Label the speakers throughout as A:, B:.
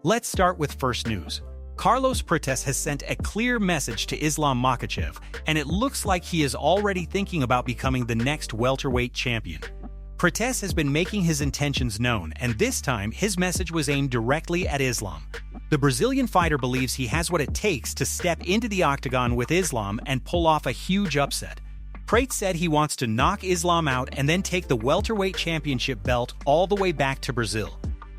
A: Let's start with first news. Carlos Prates has sent a clear message to Islam Makhachev, and it looks like he is already thinking about becoming the next welterweight champion. Prates has been making his intentions known, and this time his message was aimed directly at Islam. The Brazilian fighter believes he has what it takes to step into the octagon with Islam and pull off a huge upset. Prates said he wants to knock Islam out and then take the welterweight championship belt all the way back to Brazil.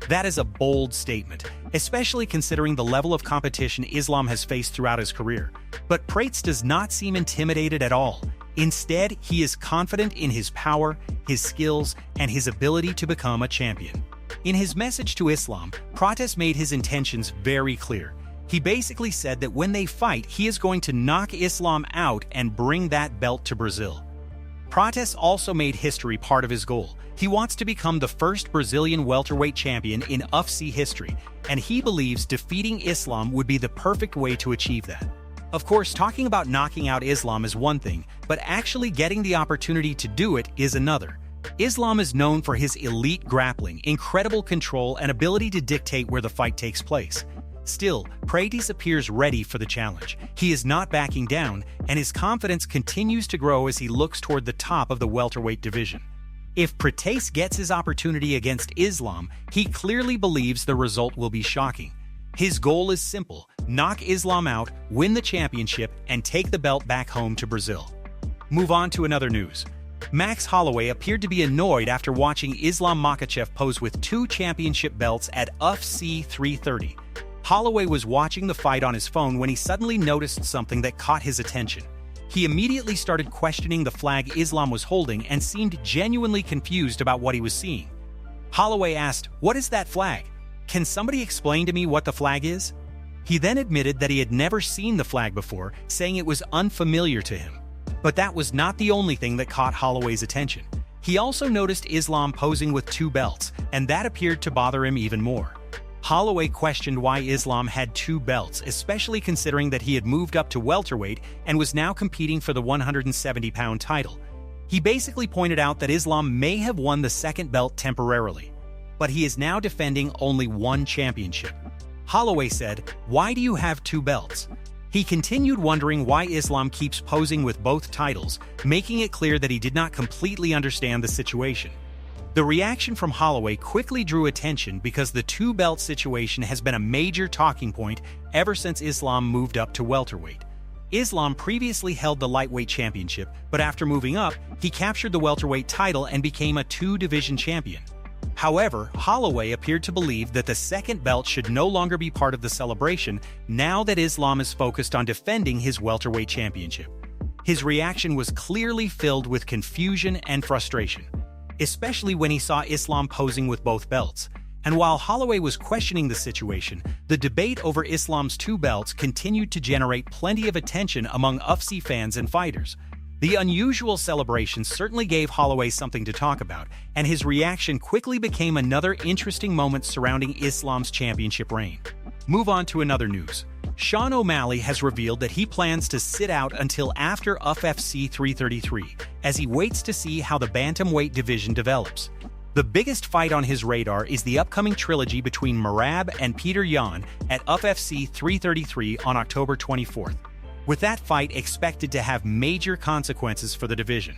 A: That is a bold statement, especially considering the level of competition Islam has faced throughout his career. But Prates does not seem intimidated at all. Instead, he is confident in his power, his skills, and his ability to become a champion. In his message to Islam, Prates made his intentions very clear. He basically said that when they fight, he is going to knock Islam out and bring that belt to Brazil. Prates also made history part of his goal. He wants to become the first Brazilian welterweight champion in UFC history, and he believes defeating Islam would be the perfect way to achieve that. Of course, talking about knocking out Islam is one thing, but actually getting the opportunity to do it is another. Islam is known for his elite grappling, incredible control, and ability to dictate where the fight takes place. Still, Prates appears ready for the challenge. He is not backing down, and his confidence continues to grow as he looks toward the top of the welterweight division. If Prates gets his opportunity against Islam, he clearly believes the result will be shocking. His goal is simple: knock Islam out, win the championship, and take the belt back home to Brazil. Move on to another news. Max Holloway appeared to be annoyed after watching Islam Makhachev pose with 2 championship belts at UFC 330. Holloway was watching the fight on his phone when he suddenly noticed something that caught his attention. He immediately started questioning the flag Islam was holding and seemed genuinely confused about what he was seeing. Holloway asked, "What is that flag? Can somebody explain to me what the flag is?" He then admitted that he had never seen the flag before, saying it was unfamiliar to him. But that was not the only thing that caught Holloway's attention. He also noticed Islam posing with 2 belts, and that appeared to bother him even more. Holloway questioned why Islam had 2 belts, especially considering that he had moved up to welterweight and was now competing for the 170-pound title. He basically pointed out that Islam may have won the 2nd belt temporarily, but he is now defending only 1 championship. Holloway said, "Why do you have 2 belts?" He continued wondering why Islam keeps posing with both titles, making it clear that he did not completely understand the situation. The reaction from Holloway quickly drew attention because the 2-belt situation has been a major talking point ever since Islam moved up to welterweight. Islam previously held the lightweight championship, but after moving up, he captured the welterweight title and became a 2-division champion. However, Holloway appeared to believe that the 2nd belt should no longer be part of the celebration now that Islam is focused on defending his welterweight championship. His reaction was clearly filled with confusion and frustration, especially when he saw Islam posing with both belts. And while Holloway was questioning the situation, the debate over Islam's 2 belts continued to generate plenty of attention among UFC fans and fighters. The unusual celebration certainly gave Holloway something to talk about, and his reaction quickly became another interesting moment surrounding Islam's championship reign. Move on to another news. Sean O'Malley has revealed that he plans to sit out until after UFC 333, as he waits to see how the bantamweight division develops. The biggest fight on his radar is the upcoming trilogy between Merab and Petr Yan at UFC 333 on October 24th. With that fight expected to have major consequences for the division.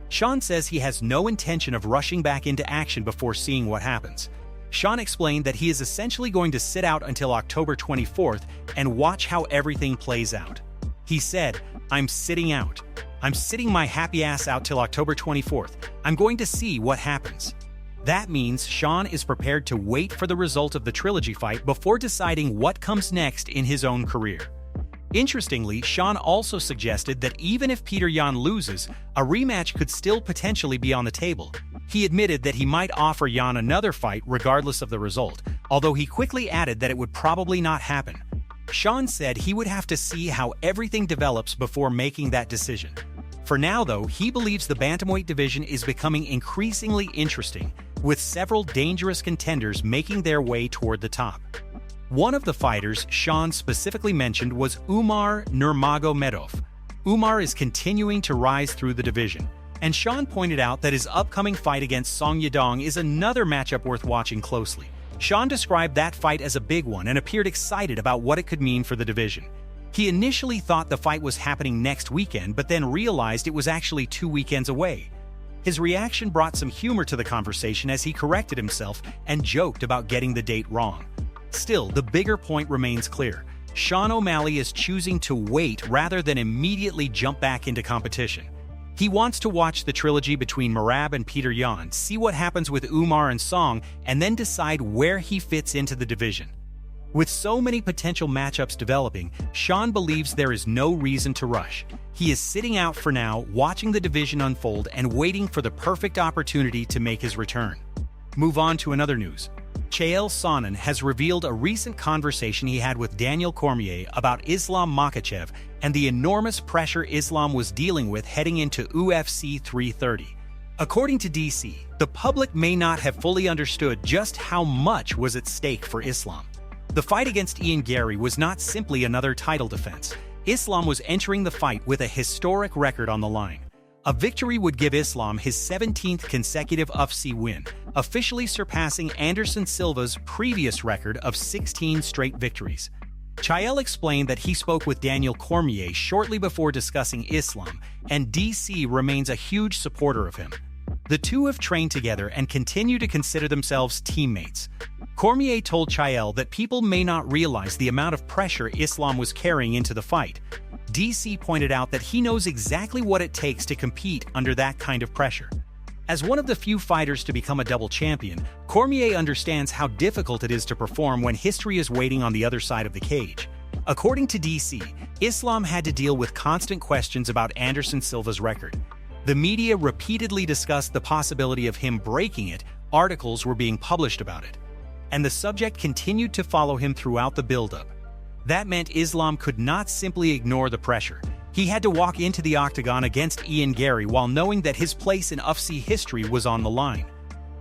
A: Sean says he has no intention of rushing back into action before seeing what happens. Sean explained that he is essentially going to sit out until October 24th and watch how everything plays out. He said, "I'm sitting out. I'm sitting my happy ass out till October 24th. I'm going to see what happens." That means Sean is prepared to wait for the result of the trilogy fight before deciding what comes next in his own career. Interestingly, Sean also suggested that even if Petr Yan loses, a rematch could still potentially be on the table. He admitted that he might offer Yan another fight regardless of the result, although he quickly added that it would probably not happen. Sean said he would have to see how everything develops before making that decision. For now, though, he believes the bantamweight division is becoming increasingly interesting, with several dangerous contenders making their way toward the top. One of the fighters Sean specifically mentioned was Umar Nurmagomedov. Umar is continuing to rise through the division, and Sean pointed out that his upcoming fight against Song Yadong is another matchup worth watching closely. Sean described that fight as a big one and appeared excited about what it could mean for the division. He initially thought the fight was happening next weekend, but then realized it was actually 2 weekends away. His reaction brought some humor to the conversation as he corrected himself and joked about getting the date wrong. Still, the bigger point remains clear. Sean O'Malley is choosing to wait rather than immediately jump back into competition. He wants to watch the trilogy between Merab and Peter Yan, see what happens with Umar and Song, and then decide where he fits into the division. With so many potential matchups developing, Sean believes there is no reason to rush. He is sitting out for now, watching the division unfold and waiting for the perfect opportunity to make his return. Move on to another news. Chael Sonnen has revealed a recent conversation he had with Daniel Cormier about Islam Makhachev and the enormous pressure Islam was dealing with heading into UFC 330. According to DC, the public may not have fully understood just how much was at stake for Islam. The fight against Ian Gary was not simply another title defense. Islam was entering the fight with a historic record on the line. A victory would give Islam his 17th consecutive UFC win, officially surpassing Anderson Silva's previous record of 16 straight victories. Chael explained that he spoke with Daniel Cormier shortly before discussing Islam, and DC remains a huge supporter of him. The two have trained together and continue to consider themselves teammates. Cormier told Chael that people may not realize the amount of pressure Islam was carrying into the fight. DC pointed out that he knows exactly what it takes to compete under that kind of pressure. As one of the few fighters to become a double champion, Cormier understands how difficult it is to perform when history is waiting on the other side of the cage. According to DC, Islam had to deal with constant questions about Anderson Silva's record. The media repeatedly discussed the possibility of him breaking it, articles were being published about it. And the subject continued to follow him throughout the build-up. That meant Islam could not simply ignore the pressure. He had to walk into the octagon against Ian Gary while knowing that his place in UFC history was on the line.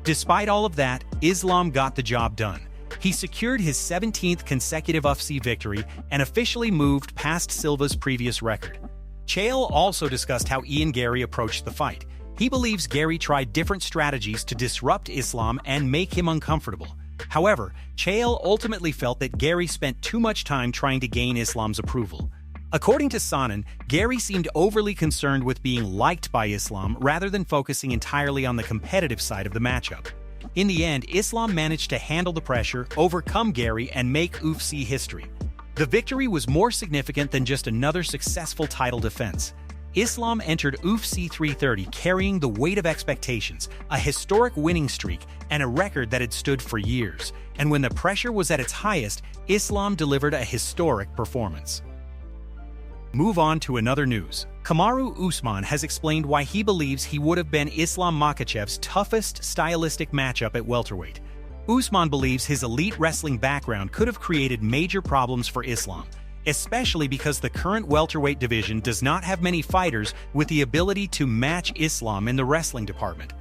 A: Despite all of that, Islam got the job done. He secured his 17th consecutive UFC victory and officially moved past Silva's previous record. Chael also discussed how Ian Gary approached the fight. He believes Gary tried different strategies to disrupt Islam and make him uncomfortable. However, Chael ultimately felt that Gary spent too much time trying to gain Islam's approval. According to Sonnen, Gary seemed overly concerned with being liked by Islam rather than focusing entirely on the competitive side of the matchup. In the end, Islam managed to handle the pressure, overcome Gary, and make UFC history. The victory was more significant than just another successful title defense. Islam entered UFC 330 carrying the weight of expectations, a historic winning streak, and a record that had stood for years. And when the pressure was at its highest, Islam delivered a historic performance. Move on to another news. Kamaru Usman has explained why he believes he would have been Islam Makhachev's toughest stylistic matchup at welterweight. Usman believes his elite wrestling background could have created major problems for Islam, especially because the current welterweight division does not have many fighters with the ability to match Islam in the wrestling department.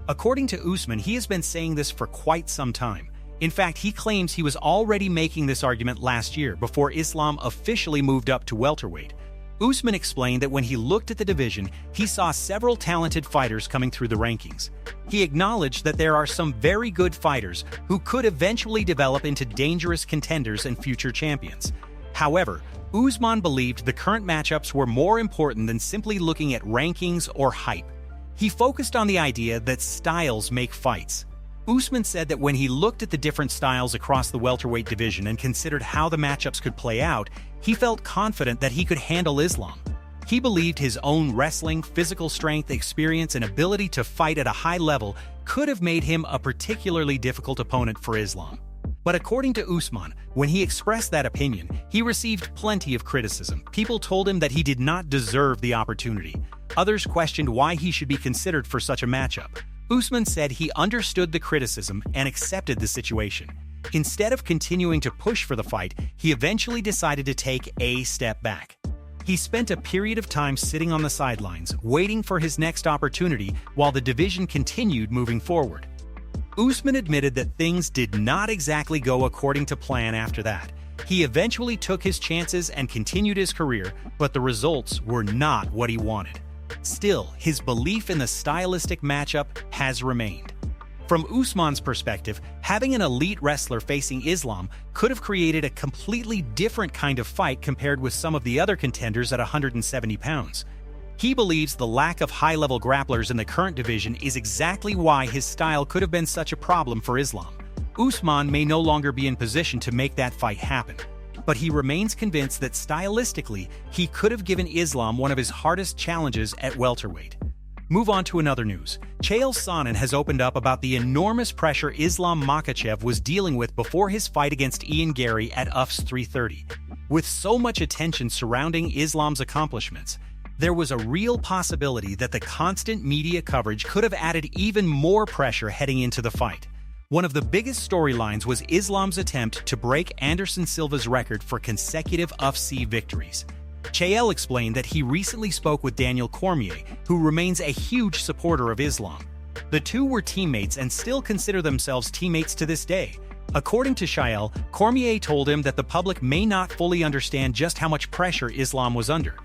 A: According to Usman, he has been saying this for quite some time. In fact, he claims he was already making this argument last year before Islam officially moved up to welterweight. Usman explained that when he looked at the division, he saw several talented fighters coming through the rankings. He acknowledged that there are some very good fighters who could eventually develop into dangerous contenders and future champions. However, Usman believed the current matchups were more important than simply looking at rankings or hype. He focused on the idea that styles make fights. Usman said that when he looked at the different styles across the welterweight division and considered how the matchups could play out, he felt confident that he could handle Islam. He believed his own wrestling, physical strength, experience, and ability to fight at a high level could have made him a particularly difficult opponent for Islam. But according to Usman, when he expressed that opinion, he received plenty of criticism. People told him that he did not deserve the opportunity. Others questioned why he should be considered for such a matchup. Usman said he understood the criticism and accepted the situation. Instead of continuing to push for the fight, he eventually decided to take a step back. He spent a period of time sitting on the sidelines, waiting for his next opportunity while the division continued moving forward. Usman admitted that things did not exactly go according to plan after that. He eventually took his chances and continued his career, but the results were not what he wanted. Still, his belief in the stylistic matchup has remained. From Usman's perspective, having an elite wrestler facing Islam could have created a completely different kind of fight compared with some of the other contenders at 170 pounds. He believes the lack of high-level grapplers in the current division is exactly why his style could have been such a problem for Islam. Usman may no longer be in position to make that fight happen, but he remains convinced that stylistically, he could have given Islam one of his hardest challenges at welterweight. Move on to another news. Chael Sonnen has opened up about the enormous pressure Islam Makhachev was dealing with before his fight against Ian Garry at UFC 330. With so much attention surrounding Islam's accomplishments, there was a real possibility that the constant media coverage could have added even more pressure heading into the fight. One of the biggest storylines was Islam's attempt to break Anderson Silva's record for consecutive UFC victories. Chael explained that he recently spoke with Daniel Cormier, who remains a huge supporter of Islam. The two were teammates and still consider themselves teammates to this day. According to Chael, Cormier told him that the public may not fully understand just how much pressure Islam was under.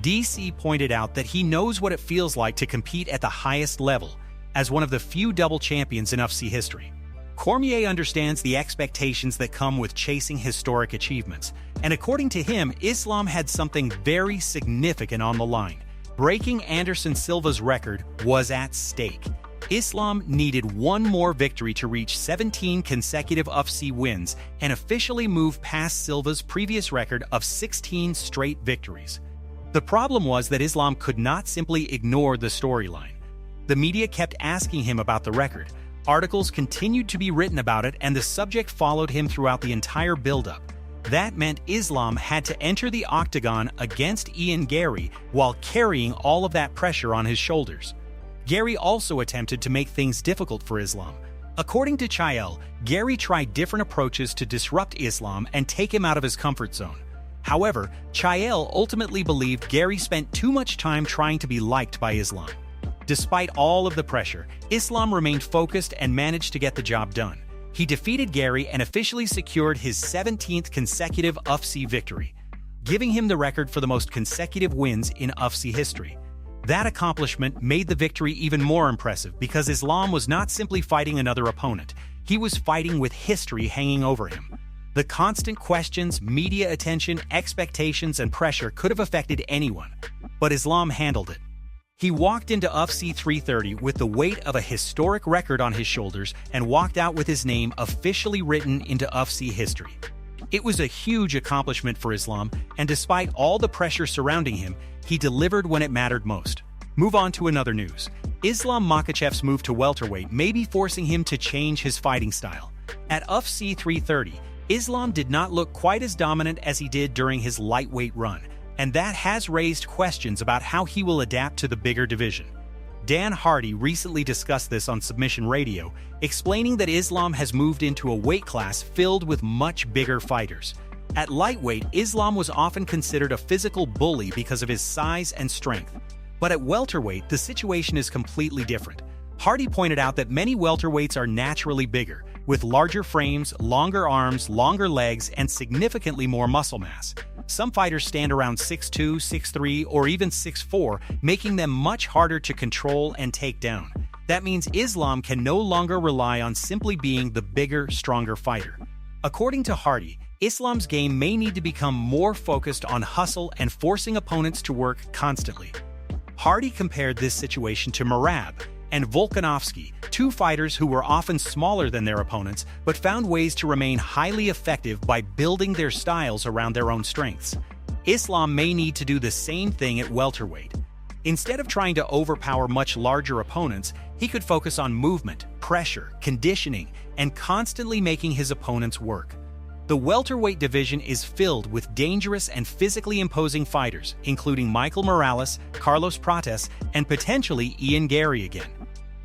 A: DC pointed out that he knows what it feels like to compete at the highest level, as one of the few double champions in UFC history. Cormier understands the expectations that come with chasing historic achievements, and according to him, Islam had something very significant on the line. Breaking Anderson Silva's record was at stake. Islam needed one more victory to reach 17 consecutive UFC wins and officially move past Silva's previous record of 16 straight victories. The problem was that Islam could not simply ignore the storyline. The media kept asking him about the record. Articles continued to be written about it, and the subject followed him throughout the entire build-up. That meant Islam had to enter the octagon against Ian Garry while carrying all of that pressure on his shoulders. Garry also attempted to make things difficult for Islam. According to Chael, Garry tried different approaches to disrupt Islam and take him out of his comfort zone. However, Chael ultimately believed Garry spent too much time trying to be liked by Islam. Despite all of the pressure, Islam remained focused and managed to get the job done. He defeated Garry and officially secured his 17th consecutive UFC victory, giving him the record for the most consecutive wins in UFC history. That accomplishment made the victory even more impressive because Islam was not simply fighting another opponent, he was fighting with history hanging over him. The constant questions, media attention, expectations, and pressure could have affected anyone, but Islam handled it. He walked into UFC 330 with the weight of a historic record on his shoulders and walked out with his name officially written into UFC history. It was a huge accomplishment for Islam, and despite all the pressure surrounding him, he delivered when it mattered most. Move on to another news. Islam Makhachev's move to welterweight may be forcing him to change his fighting style. At UFC 330, Islam did not look quite as dominant as he did during his lightweight run, and that has raised questions about how he will adapt to the bigger division. Dan Hardy recently discussed this on Submission Radio, explaining that Islam has moved into a weight class filled with much bigger fighters. At lightweight, Islam was often considered a physical bully because of his size and strength. But at welterweight, the situation is completely different. Hardy pointed out that many welterweights are naturally bigger, with larger frames, longer arms, longer legs, and significantly more muscle mass. Some fighters stand around 6'2", 6'3", or even 6'4", making them much harder to control and take down. That means Islam can no longer rely on simply being the bigger, stronger fighter. According to Hardy, Islam's game may need to become more focused on hustle and forcing opponents to work constantly. Hardy compared this situation to Merab and Volkanovski, two fighters who were often smaller than their opponents but found ways to remain highly effective by building their styles around their own strengths. Islam may need to do the same thing at welterweight. Instead of trying to overpower much larger opponents, he could focus on movement, pressure, conditioning, and constantly making his opponents work. The welterweight division is filled with dangerous and physically imposing fighters, including Michael Morales, Carlos Prates, and potentially Ian Garry again.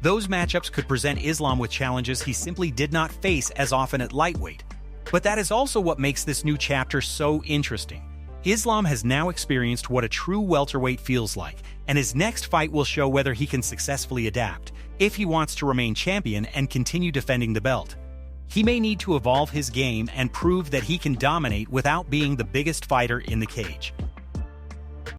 A: Those matchups could present Islam with challenges he simply did not face as often at lightweight. But that is also what makes this new chapter so interesting. Islam has now experienced what a true welterweight feels like, and his next fight will show whether he can successfully adapt, if he wants to remain champion and continue defending the belt. He may need to evolve his game and prove that he can dominate without being the biggest fighter in the cage.